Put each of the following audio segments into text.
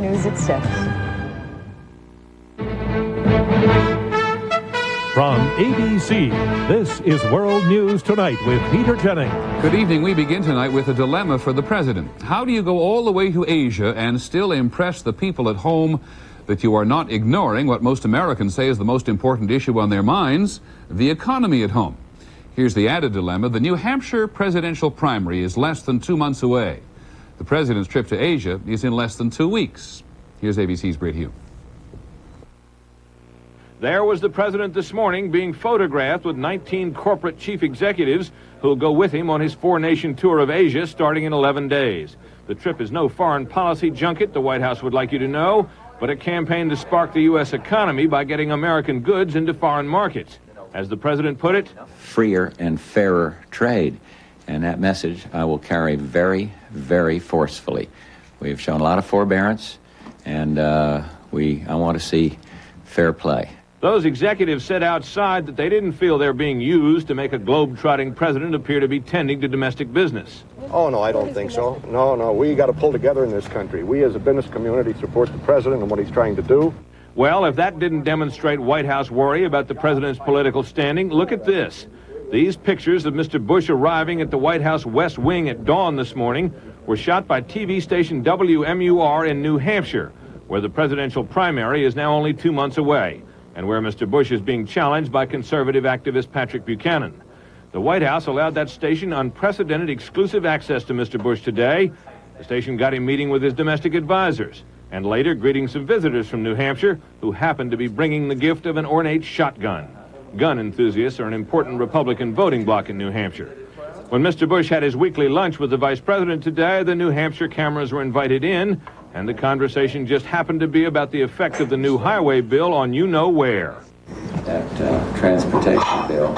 News at 6. From ABC, this is World News Tonight with Peter Jennings. Good evening. We begin tonight with a dilemma for the president. How do you go all the way to Asia and still impress the people at home that you are not ignoring what most Americans say is the most important issue on their minds, the economy at home? Here's the added dilemma. The New Hampshire presidential primary is less than 2 months away. The president's trip to Asia is in less than 2 weeks. Here's ABC's Britt Hugh. There was the president this morning being photographed with 19 corporate chief executives who'll go with him on his 4-nation tour of Asia starting in 11 days. The trip is no foreign policy junket, the White House would like you to know, but a campaign to spark the U.S. economy by getting American goods into foreign markets. As the president put it, freer and fairer trade. And that message I will carry very, very forcefully. We have shown a lot of forbearance, and I want to see fair play. Those executives said outside that they didn't feel they're being used to make a globe-trotting president appear to be tending to domestic business. Oh, no, I don't think so. No, we got to pull together in this country. We as a business community support the president and what he's trying to do. Well, if that didn't demonstrate White House worry about the president's political standing, look at this. These pictures of Mr. Bush arriving at the White House West Wing at dawn this morning were shot by TV station WMUR in New Hampshire, where the presidential primary is now only 2 months away, and where Mr. Bush is being challenged by conservative activist Patrick Buchanan. The White House allowed that station unprecedented exclusive access to Mr. Bush today. The station got him meeting with his domestic advisors, and later greeting some visitors from New Hampshire who happened to be bringing the gift of an ornate shotgun. Gun enthusiasts are an important Republican voting bloc in New Hampshire. When Mr. Bush had his weekly lunch with the vice president today, the New Hampshire cameras were invited in, and the conversation just happened to be about the effect of the new highway bill on you-know-where. That transportation bill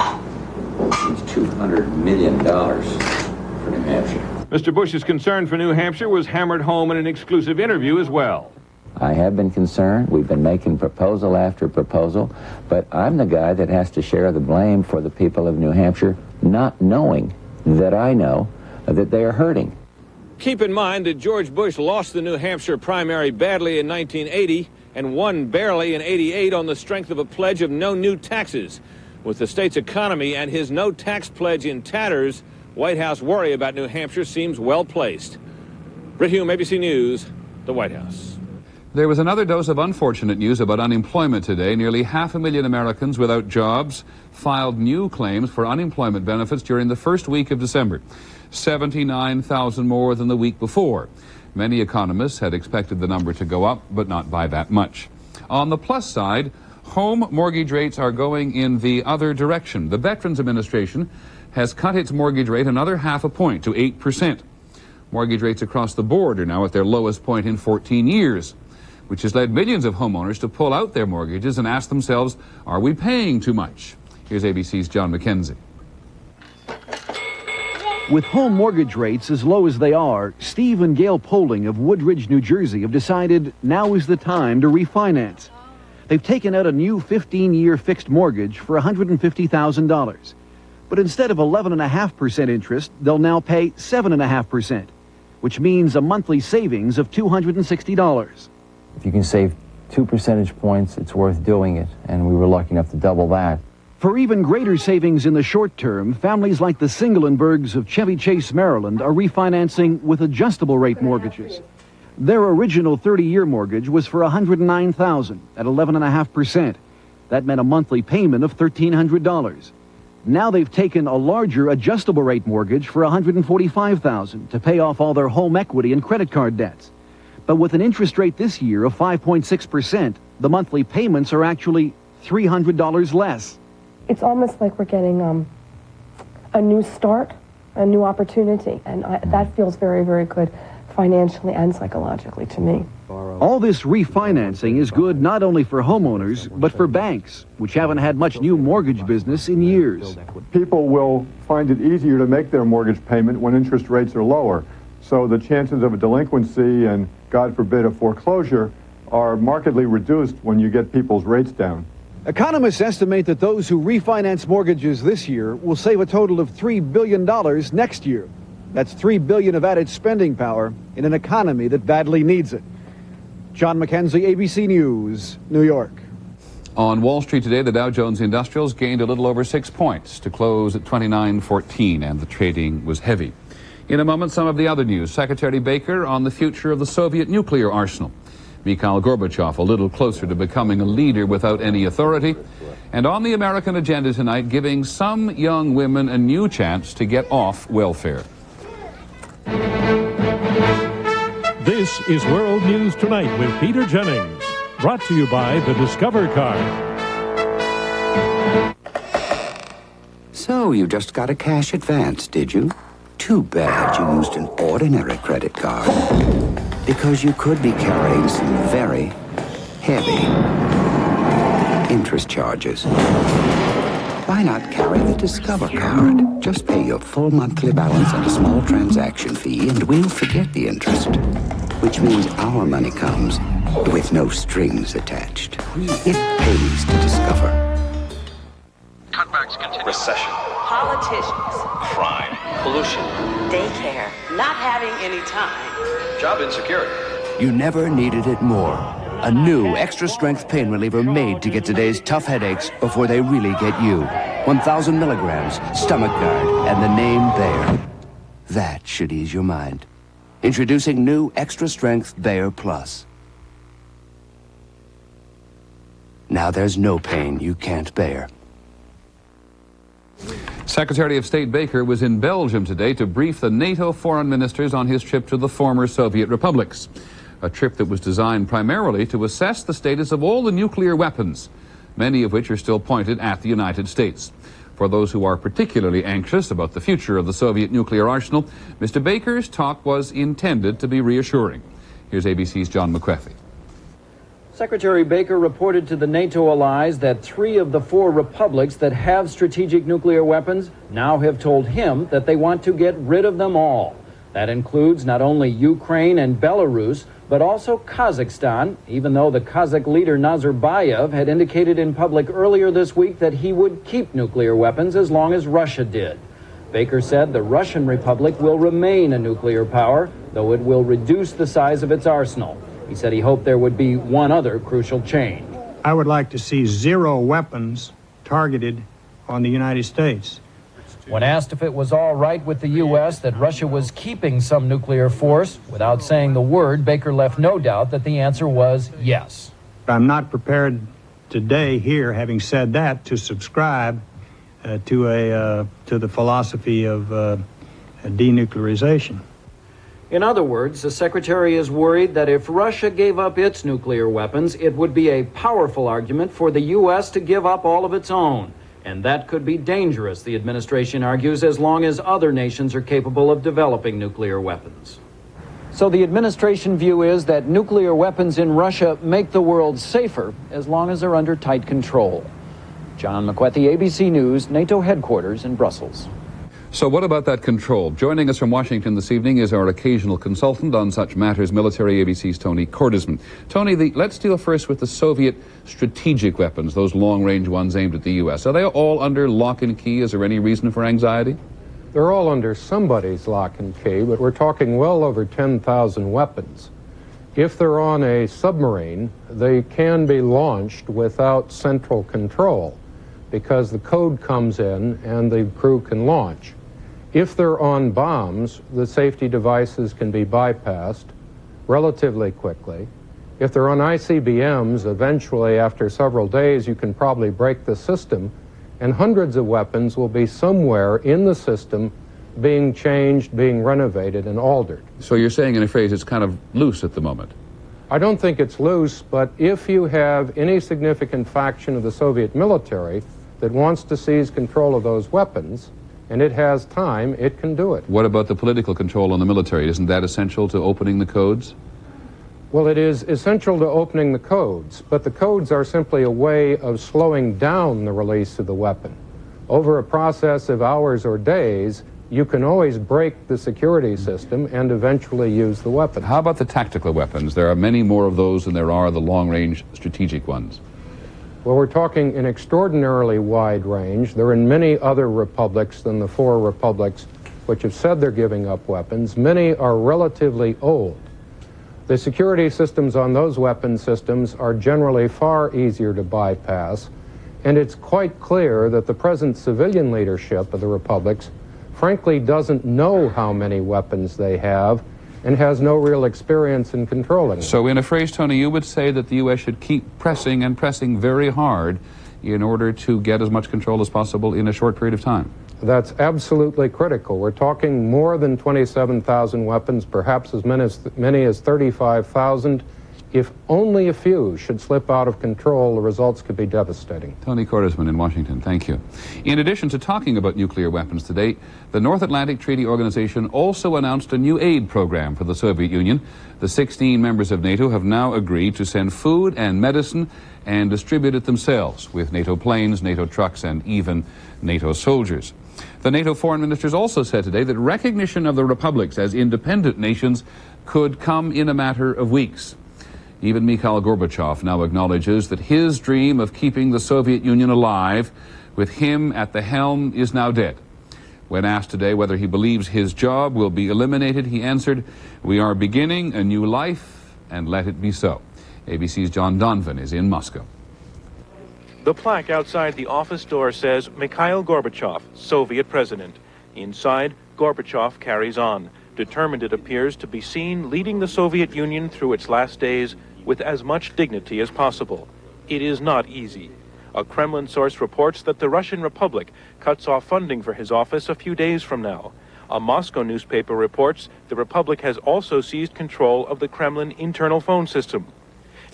is $200 million for New Hampshire. Mr. Bush's concern for New Hampshire was hammered home in an exclusive interview as well. I have been concerned. We've been making proposal after proposal, but I'm the guy that has to share the blame for the people of New Hampshire not knowing that I know that they are hurting. Keep in mind that George Bush lost the New Hampshire primary badly in 1980 and won barely in 88 on the strength of a pledge of no new taxes. With the state's economy and his no tax pledge in tatters, White House worry about New Hampshire seems well placed. Britt Hume, ABC News, the White House. There was another dose of unfortunate news about unemployment today. Nearly 500,000 Americans without jobs filed new claims for unemployment benefits during the first week of December, 79,000 more than the week before. Many economists had expected the number to go up, but not by that much. On the plus side, home mortgage rates are going in the other direction. The Veterans Administration has cut its mortgage rate another 0.5 point to 8%. Mortgage rates across the board are now at their lowest point in 14 years. Which has led millions of homeowners to pull out their mortgages and ask themselves, are we paying too much? Here's ABC's John McKenzie. With home mortgage rates as low as they are, Steve and Gail Poling of Woodridge, New Jersey have decided now is the time to refinance. They've taken out a new 15-year fixed mortgage for $150,000. But instead of 11.5% interest, they'll now pay 7.5%, which means a monthly savings of $260. If you can save 2 percentage points, it's worth doing it, and we were lucky enough to double that. For even greater savings in the short term, families like the Singlenbergs of Chevy Chase, Maryland, are refinancing with adjustable rate mortgages. Their original 30-year mortgage was for $109,000 at 11.5%. That meant a monthly payment of $1,300. Now they've taken a larger adjustable rate mortgage for $145,000 to pay off all their home equity and credit card debts. But with an interest rate this year of 5.6%, the monthly payments are actually $300 less. It's almost like we're getting a new start, a new opportunity, and that feels very, very good financially and psychologically to me. All this refinancing is good not only for homeowners, but for banks, which haven't had much new mortgage business in years. People will find it easier to make their mortgage payment when interest rates are lower. So the chances of a delinquency and, God forbid, a foreclosure are markedly reduced when you get people's rates down. Economists estimate that those who refinance mortgages this year will save a total of $3 billion next year. That's $3 billion of added spending power in an economy that badly needs it. John McKenzie, ABC News, New York. On Wall Street today, the Dow Jones Industrials gained a little over 6 points to close at 29.14, and the trading was heavy. In a moment, some of the other news. Secretary Baker on the future of the Soviet nuclear arsenal. Mikhail Gorbachev a little closer to becoming a leader without any authority. And on the American agenda tonight, giving some young women a new chance to get off welfare. This is World News Tonight with Peter Jennings. Brought to you by the Discover Card. So you just got a cash advance, did you? Too bad you used an ordinary credit card. Because you could be carrying some very heavy interest charges. Why not carry the Discover Card? Just pay your full monthly balance and a small transaction fee, and we'll forget the interest. Which means our money comes with no strings attached. It pays to discover. Cutbacks continue. Recession. Politicians. Crime. Pollution. Daycare. Not having any time. Job insecurity. You never needed it more. A new extra-strength pain reliever made to get today's tough headaches before they really get you. 1,000 milligrams, Stomach Guard, and the name Bayer. That should ease your mind. Introducing new extra-strength Bayer Plus. Now there's no pain you can't bear. Secretary of State Baker was in Belgium today to brief the NATO foreign ministers on his trip to the former Soviet republics. A trip that was designed primarily to assess the status of all the nuclear weapons, many of which are still pointed at the United States. For those who are particularly anxious about the future of the Soviet nuclear arsenal, Mr. Baker's talk was intended to be reassuring. Here's ABC's John McCarthy. Secretary Baker reported to the NATO allies that 3 of the 4 republics that have strategic nuclear weapons now have told him that they want to get rid of them all. That includes not only Ukraine and Belarus, but also Kazakhstan, even though the Kazakh leader Nazarbayev had indicated in public earlier this week that he would keep nuclear weapons as long as Russia did. Baker said the Russian Republic will remain a nuclear power, though it will reduce the size of its arsenal. He said he hoped there would be one other crucial change. I would like to see 0 weapons targeted on the United States. When asked if it was all right with the U.S. that Russia was keeping some nuclear force, without saying the word, Baker left no doubt that the answer was yes. I'm not prepared today here, having said that, to subscribe to the philosophy of denuclearization. In other words, the Secretary is worried that if Russia gave up its nuclear weapons, it would be a powerful argument for the U.S. to give up all of its own. And that could be dangerous, the administration argues, as long as other nations are capable of developing nuclear weapons. So the administration view is that nuclear weapons in Russia make the world safer as long as they're under tight control. John McCarthy, ABC News, NATO headquarters in Brussels. So what about that control? Joining us from Washington this evening is our occasional consultant on such matters, military ABC's Tony Cordesman. Tony, let's deal first with the Soviet strategic weapons, those long-range ones aimed at the U.S. Are they all under lock and key? Is there any reason for anxiety? They're all under somebody's lock and key, but we're talking well over 10,000 weapons. If they're on a submarine, they can be launched without central control because the code comes in and the crew can launch. If they're on bombs, the safety devices can be bypassed relatively quickly. If they're on ICBMs, eventually after several days you can probably break the system, and hundreds of weapons will be somewhere in the system being changed, being renovated and altered. So you're saying, in a phrase, it's kind of loose at the moment? I don't think it's loose, but if you have any significant faction of the Soviet military that wants to seize control of those weapons, and it has time, it can do it. What about the political control on the military? Isn't that essential to opening the codes? Well, it is essential to opening the codes, but the codes are simply a way of slowing down the release of the weapon. Over a process of hours or days, you can always break the security system and eventually use the weapon. How about the tactical weapons? There are many more of those than there are the long-range strategic ones. Well, we're talking an extraordinarily wide range. There are in many other republics than the 4 republics which have said they're giving up weapons. Many are relatively old. The security systems on those weapon systems are generally far easier to bypass, and it's quite clear that the present civilian leadership of the republics frankly doesn't know how many weapons they have and has no real experience in controlling them. So in a phrase, Tony, you would say that the U.S. should keep pressing and pressing very hard in order to get as much control as possible in a short period of time. That's absolutely critical. We're talking more than 27,000 weapons, perhaps as many as 35,000. If only a few should slip out of control, the results could be devastating. Tony Cordesman in Washington, thank you. In addition to talking about nuclear weapons today, the North Atlantic Treaty Organization also announced a new aid program for the Soviet Union. The 16 members of NATO have now agreed to send food and medicine and distribute it themselves with NATO planes, NATO trucks, and even NATO soldiers. The NATO foreign ministers also said today that recognition of the republics as independent nations could come in a matter of weeks. Even Mikhail Gorbachev now acknowledges that his dream of keeping the Soviet Union alive with him at the helm is now dead. When asked today whether he believes his job will be eliminated, he answered, "We are beginning a new life, and let it be so." ABC's John Donvan is in Moscow. The plaque outside the office door says, Mikhail Gorbachev, Soviet President. Inside, Gorbachev carries on, determined, it appears, to be seen leading the Soviet Union through its last days with as much dignity as possible. It is not easy. A Kremlin source reports that the Russian Republic cuts off funding for his office a few days from now. A Moscow newspaper reports the Republic has also seized control of the Kremlin internal phone system.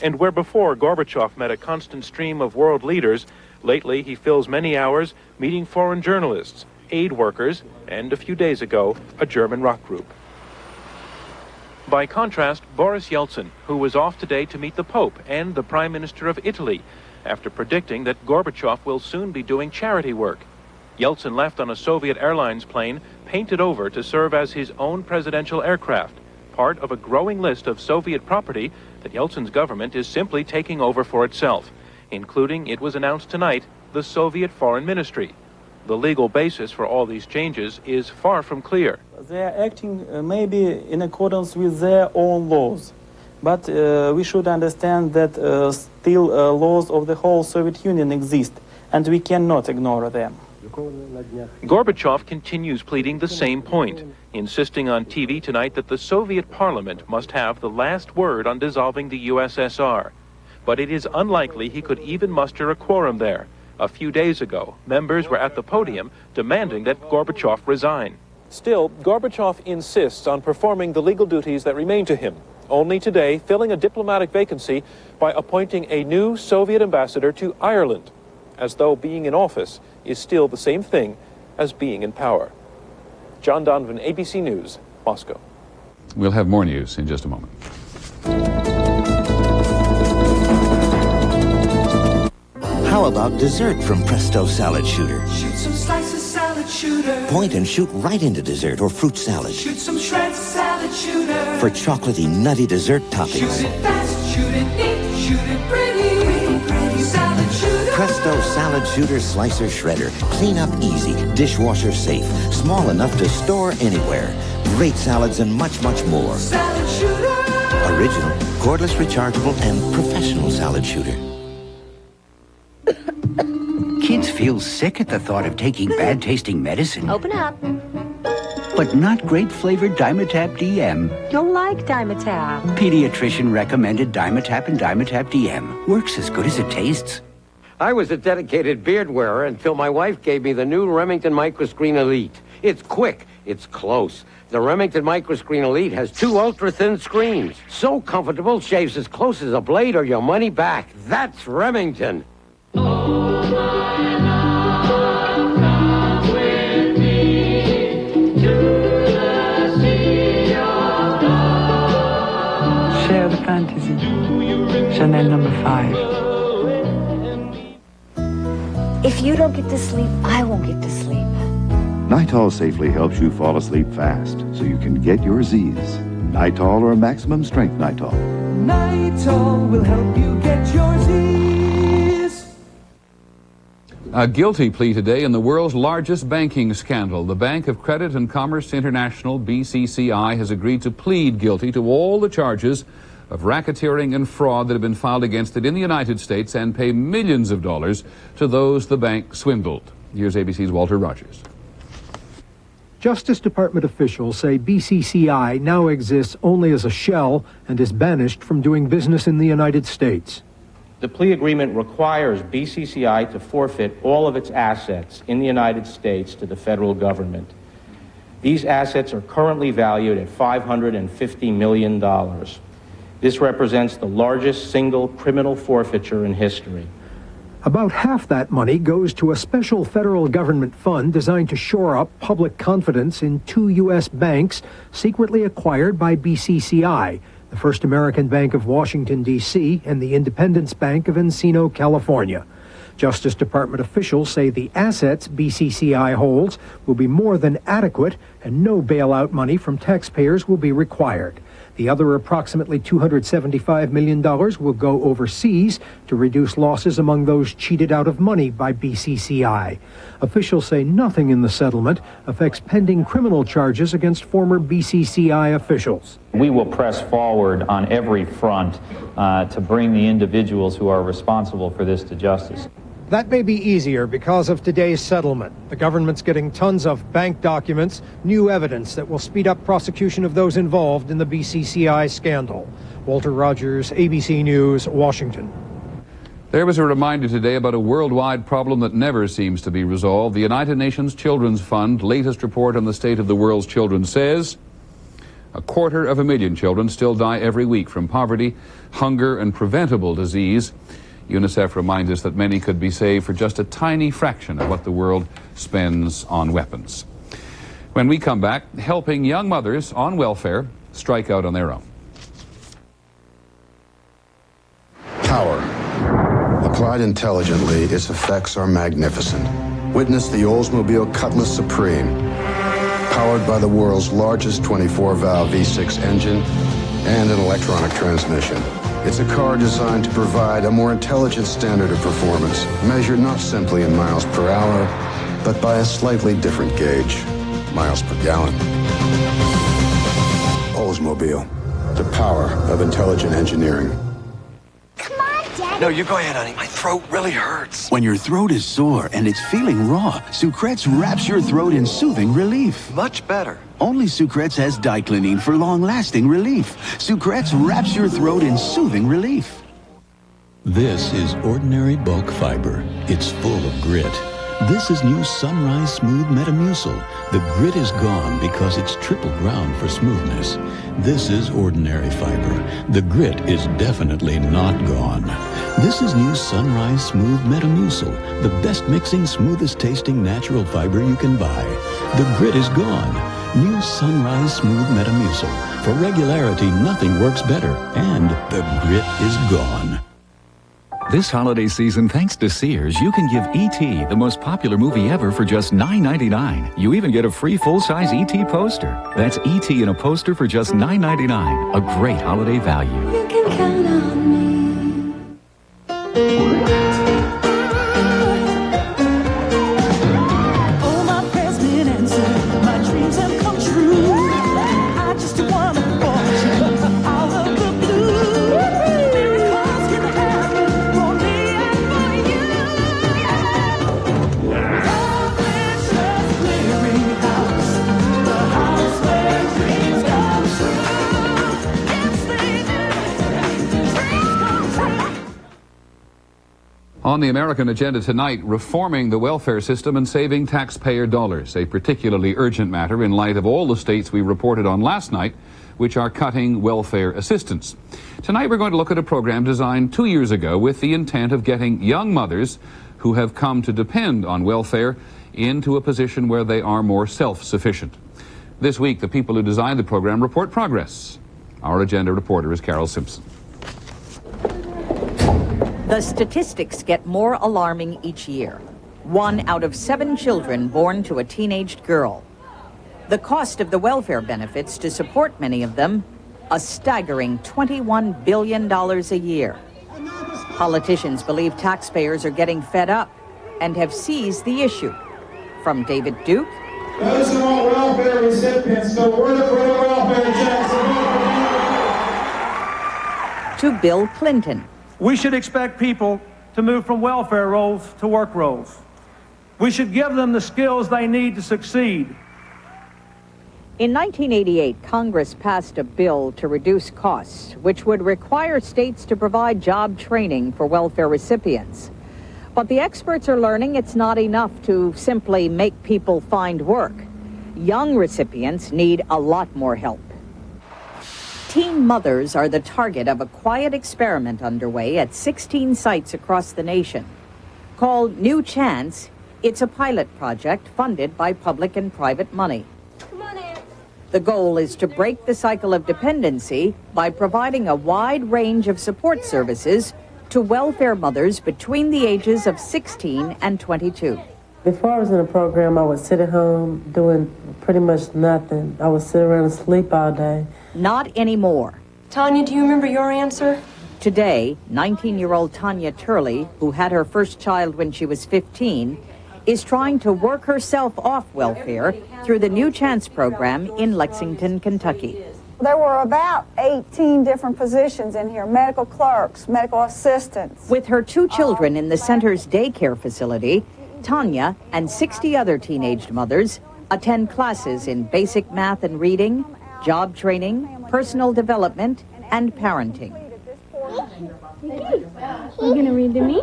And where before Gorbachev met a constant stream of world leaders, lately he fills many hours meeting foreign journalists, aid workers, and a few days ago, a German rock group. By contrast, Boris Yeltsin, who was off today to meet the Pope and the Prime Minister of Italy, after predicting that Gorbachev will soon be doing charity work. Yeltsin left on a Soviet Airlines plane painted over to serve as his own presidential aircraft, part of a growing list of Soviet property that Yeltsin's government is simply taking over for itself, including, it was announced tonight, the Soviet Foreign Ministry. The legal basis for all these changes is far from clear. They are acting maybe in accordance with their own laws, but we should understand that still laws of the whole Soviet Union exist, and we cannot ignore them. Gorbachev continues pleading the same point, insisting on TV tonight that the Soviet parliament must have the last word on dissolving the USSR. But it is unlikely he could even muster a quorum there. A few days ago, members were at the podium demanding that Gorbachev resign. Still, Gorbachev insists on performing the legal duties that remain to him, only today filling a diplomatic vacancy by appointing a new Soviet ambassador to Ireland, as though being in office is still the same thing as being in power. John Donvan, ABC News, Moscow. We'll have more news in just a moment. How about dessert from Presto Salad Shooter? Shoot some slices, salad shooter. Point and shoot right into dessert or fruit salad. Shoot some shreds, salad shooter. For chocolatey, nutty dessert toppings. Shoot it fast, shoot it neat, shoot it pretty. Pretty salad shooter. Presto Salad Shooter Slicer Shredder. Clean up easy, dishwasher safe, small enough to store anywhere. Great salads and much, much more. Salad shooter. Original, cordless, rechargeable, and professional salad shooter. Kids feel sick at the thought of taking bad-tasting medicine. Open up. But not great-flavored Dimetapp DM. Don't like Dimetapp. Pediatrician recommended Dimetapp and Dimetapp DM. Works as good as it tastes. I was a dedicated beard wearer until my wife gave me the new Remington Microscreen Elite. It's quick. It's close. The Remington Microscreen Elite has 2 ultra-thin screens. So comfortable, shaves as close as a blade or your money back. That's Remington. Share the fantasy. Chanel number 5. If you don't get to sleep, I won't get to sleep. Nitol safely helps you fall asleep fast, so you can get your Z's. Nitol or maximum strength Nitol. Nitol will help you get your Z's. A guilty plea today in the world's largest banking scandal. The Bank of Credit and Commerce International, BCCI, has agreed to plead guilty to all the charges of racketeering and fraud that have been filed against it in the United States and pay millions of dollars to those the bank swindled. Here's ABC's Walter Rogers. Justice Department officials say BCCI now exists only as a shell and is banished from doing business in the United States. The plea agreement requires BCCI to forfeit all of its assets in the United States to the federal government. These assets are currently valued at $550 million. This represents the largest single criminal forfeiture in history. About half that money goes to a special federal government fund designed to shore up public confidence in two U.S. banks secretly acquired by BCCI, the First American Bank of Washington, D.C., and the Independence Bank of Encino, California. Justice Department officials say the assets BCCI holds will be more than adequate and no bailout money from taxpayers will be required. The other approximately $275 million will go overseas to reduce losses among those cheated out of money by BCCI. Officials say nothing in the settlement affects pending criminal charges against former BCCI officials. We will press forward on every front to bring the individuals who are responsible for this to justice. That may be easier because of today's settlement. The government's getting tons of bank documents, new evidence that will speed up prosecution of those involved in the BCCI scandal. Walter Rogers, ABC News, Washington. There was a reminder today about a worldwide problem that never seems to be resolved. The United Nations Children's Fund latest report on the state of the world's children says 250,000 children still die every week from poverty, hunger, and preventable disease. UNICEF reminds us that many could be saved for just a tiny fraction of what the world spends on weapons. When we come back, helping young mothers on welfare strike out on their own. Power. Applied intelligently, its effects are magnificent. Witness the Oldsmobile Cutlass Supreme, powered by the world's largest 24-valve V6 engine and an electronic transmission. It's a car designed to provide a more intelligent standard of performance, measured not simply in miles per hour, but by a slightly different gauge, miles per gallon. Oldsmobile, the power of intelligent engineering. No, you go ahead, honey. My throat really hurts. When your throat is sore and it's feeling raw, Sucrets wraps your throat in soothing relief. Much better. Only Sucrets has diclonine for long-lasting relief. Sucrets wraps your throat in soothing relief. This is ordinary bulk fiber. It's full of grit. This is new Sunrise Smooth Metamucil. The grit is gone because it's triple ground for smoothness. This is ordinary fiber. The grit is definitely not gone. This is new Sunrise Smooth Metamucil, the best mixing, smoothest tasting natural fiber you can buy. The grit is gone. New Sunrise Smooth Metamucil. For regularity, nothing works better. And the grit is gone. This holiday season, thanks to Sears, you can give E.T., the most popular movie ever, for just $9.99. You even get a free full-size E.T. poster. That's E.T. in a poster for just $9.99. A great holiday value. You can count on me. Oh, my prayers been answered. My dreams have come true. I just want to fortune out of the blue. Miracles can happen for me and for you. God bless us, clearing house, the house where dreams come true. Yes, they do. Dreams come true. On the American agenda tonight, reforming the welfare system and saving taxpayer dollars, a particularly urgent matter in light of all the states we reported on last night, which are cutting welfare assistance. Tonight we're going to look at a program designed 2 years ago with the intent of getting young mothers who have come to depend on welfare into a position where they are more self-sufficient. This week, the people who designed the program report progress. Our agenda reporter is Carol Simpson. The statistics get more alarming each year. 1 out of 7 children born to a teenaged girl. The cost of the welfare benefits to support many of them, a staggering $21 billion a year. Politicians believe taxpayers are getting fed up. and have seized the issue. From David Duke. Those who want welfare recipients to work for the welfare checks. To Bill Clinton. We should expect people to move from welfare roles to work roles. We should give them the skills they need to succeed. In 1988, Congress passed a bill to reduce costs, which would require states to provide job training for welfare recipients. But the experts are learning it's not enough to simply make people find work. Young recipients need a lot more help. Teen mothers are the target of a quiet experiment underway at 16 sites across the nation. Called New Chance, it's a pilot project funded by public and private money. The goal is to break the cycle of dependency by providing a wide range of support services to welfare mothers between the ages of 16 and 22. Before I was in the program, I would sit at home doing pretty much nothing. I would sit around and sleep all day. Not anymore. Tanya, do you remember your answer? Today, 19-year-old Tanya Turley, who had her first child when she was 15, is trying to work herself off welfare through the New Chance program in Lexington, Kentucky. There were about 18 different positions in here, medical clerks, medical assistants. With her 2 children in the center's daycare facility, Tanya and 60 other teenaged mothers attend classes in basic math and reading, job training, personal development, and parenting. You gonna read to me?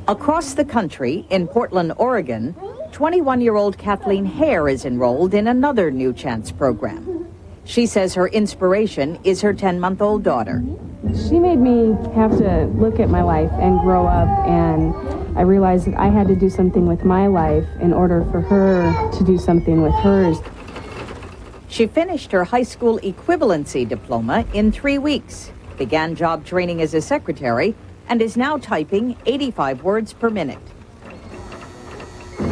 Across the country, in Portland, Oregon, 21-year-old Kathleen Hare is enrolled in another New Chance program. She says her inspiration is her 10-month-old daughter. She made me have to look at my life and grow up, and I realized that I had to do something with my life in order for her to do something with hers. She finished her high school equivalency diploma in 3 weeks, began job training as a secretary, and is now typing 85 words per minute.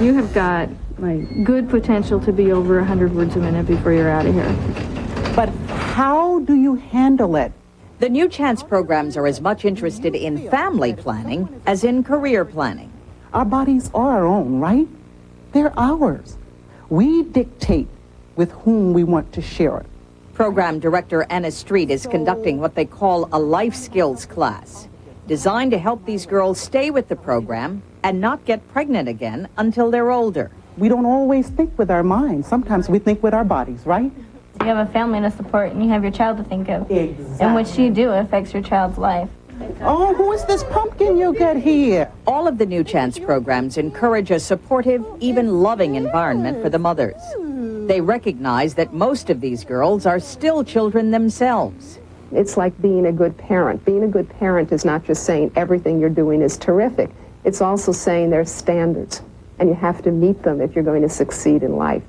You have got good potential to be over 100 words a minute before you're out of here. But how do you handle it? The New Chance programs are as much interested in family planning as in career planning. Our bodies are our own, right? They're ours. We dictate with whom we want to share it. Program Director Anna Street is conducting what they call a life skills class, designed to help these girls stay with the program and not get pregnant again until they're older. We don't always think with our minds. Sometimes we think with our bodies, right? You have a family to support and you have your child to think of. Exactly. And what you do affects your child's life. Oh, who is this pumpkin you got here? All of the New Chance programs encourage a supportive, even loving environment for the mothers. They recognize that most of these girls are still children themselves. It's like being a good parent. Being a good parent is not just saying everything you're doing is terrific. It's also saying there's standards, and you have to meet them if you're going to succeed in life.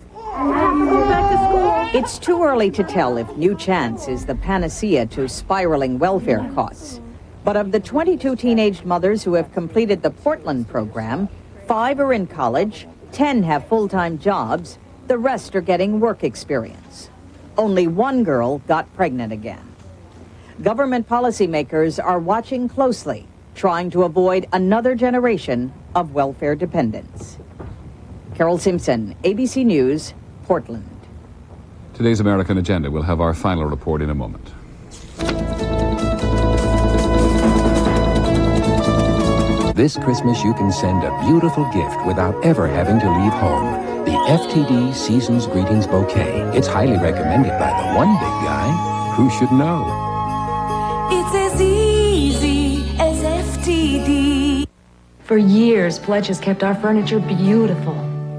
It's too early to tell if New Chance is the panacea to spiraling welfare costs. But of the 22 teenaged mothers who have completed the Portland program, 5 are in college, 10 have full-time jobs, the rest are getting work experience. Only 1 girl got pregnant again. Government policymakers are watching closely, trying to avoid another generation of welfare dependents. Carol Simpson, ABC News, Portland. Today's American Agenda. We'll have our final report in a moment. This Christmas, you can send a beautiful gift without ever having to leave home. The FTD Season's Greetings Bouquet. It's highly recommended by the one big guy who should know. It's as easy as FTD. For years, Pledge has kept our furniture beautiful.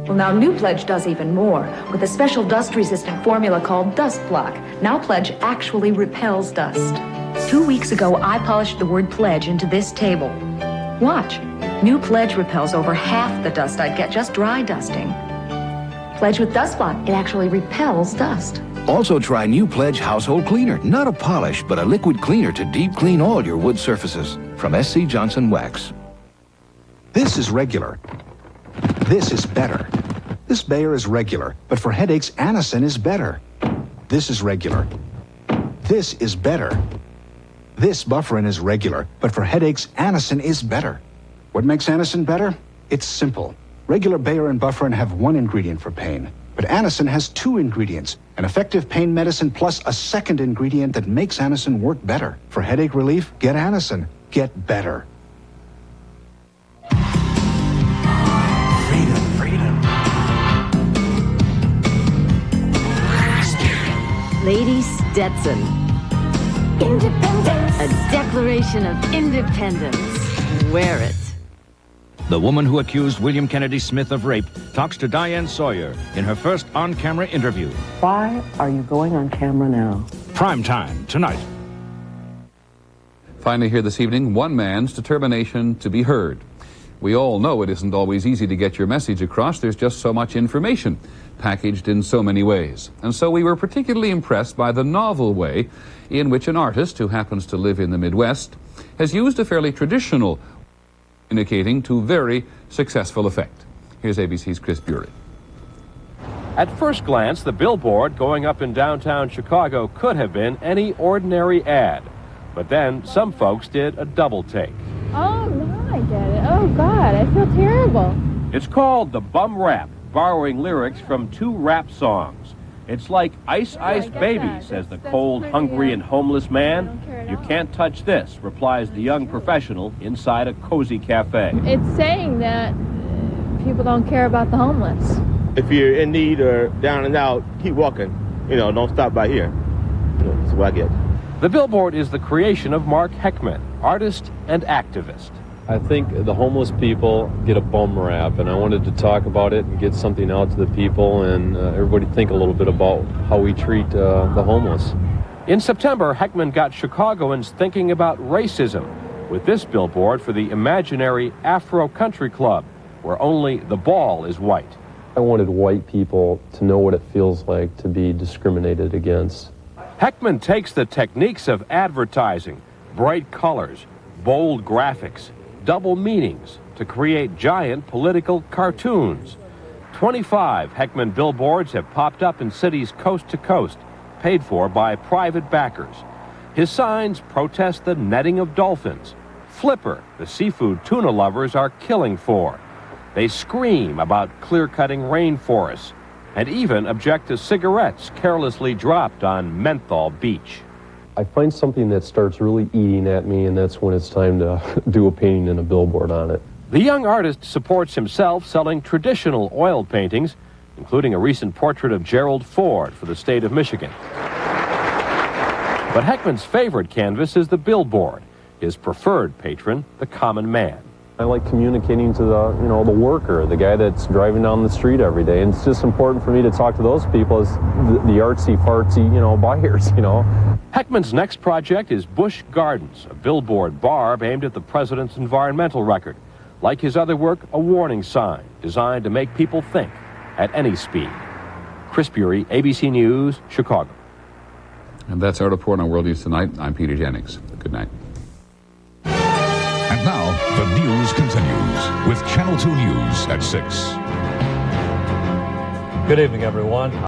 Well, now New Pledge does even more with a special dust-resistant formula called Dust Block. Now Pledge actually repels dust. 2 weeks ago, I polished the word Pledge into this table. Watch. New Pledge repels over half the dust I'd get just dry dusting. Pledge with Dust Block, it actually repels dust. Also try New Pledge Household Cleaner. Not a polish, but a liquid cleaner to deep clean all your wood surfaces. From SC Johnson Wax. This is regular. This is better. This Bayer is regular, but for headaches, Anacin is better. This is regular. This is better. This Bufferin is regular, but for headaches, Anacin is better. What makes Anacin better? It's simple. Regular Bayer and Bufferin have one ingredient for pain, but Anacin has two ingredients, an effective pain medicine plus a second ingredient that makes Anacin work better. For headache relief, get Anacin. Get better. Lady Stetson. Independence. A declaration of independence. Wear it. The woman who accused William Kennedy Smith of rape talks to Diane Sawyer in her first on-camera interview. Why are you going on camera now? Prime time tonight. Finally here this evening, one man's determination to be heard. We all know it isn't always easy to get your message across. There's just so much information packaged in so many ways. And so we were particularly impressed by the novel way in which an artist who happens to live in the Midwest has used a fairly traditional communicating to very successful effect. Here's ABC's Chris Bury. At first glance, the billboard going up in downtown Chicago could have been any ordinary ad. But then some folks did a double take. Oh, no, I get it. Oh, God, I feel terrible. It's called The Bum Rap, borrowing lyrics from two rap songs. It's like Ice Ice Baby, says the cold, hungry, and homeless man. You can't touch this, replies the young professional inside a cozy cafe. It's saying that people don't care about the homeless. If you're in need or down and out, keep walking. Don't stop by here. That's what I get. The billboard is the creation of Mark Heckman, artist and activist. I think the homeless people get a bum rap, and I wanted to talk about it and get something out to the people and everybody think a little bit about how we treat the homeless. In September, Heckman got Chicagoans thinking about racism with this billboard for the imaginary Afro Country Club, where only the ball is white. I wanted white people to know what it feels like to be discriminated against. Heckman takes the techniques of advertising, bright colors, bold graphics, double meanings, to create giant political cartoons. 25 Heckman billboards have popped up in cities coast to coast, paid for by private backers. His signs protest the netting of dolphins. Flipper, the seafood tuna lovers are killing for. They scream about clear-cutting rainforests, and even object to cigarettes carelessly dropped on Menthol Beach. I find something that starts really eating at me, and that's when it's time to do a painting and a billboard on it. The young artist supports himself selling traditional oil paintings, including a recent portrait of Gerald Ford for the state of Michigan. But Heckman's favorite canvas is the billboard, his preferred patron, the common man. I like communicating to the worker, the guy that's driving down the street every day. And it's just important for me to talk to those people as the artsy-fartsy, buyers, Heckman's next project is Busch Gardens, a billboard barb aimed at the president's environmental record. Like his other work, a warning sign designed to make people think at any speed. Chris Bury, ABC News, Chicago. And that's our report on World News Tonight. I'm Peter Jennings. Good night. And now, the news continues with Channel 2 News at 6. Good evening, everyone.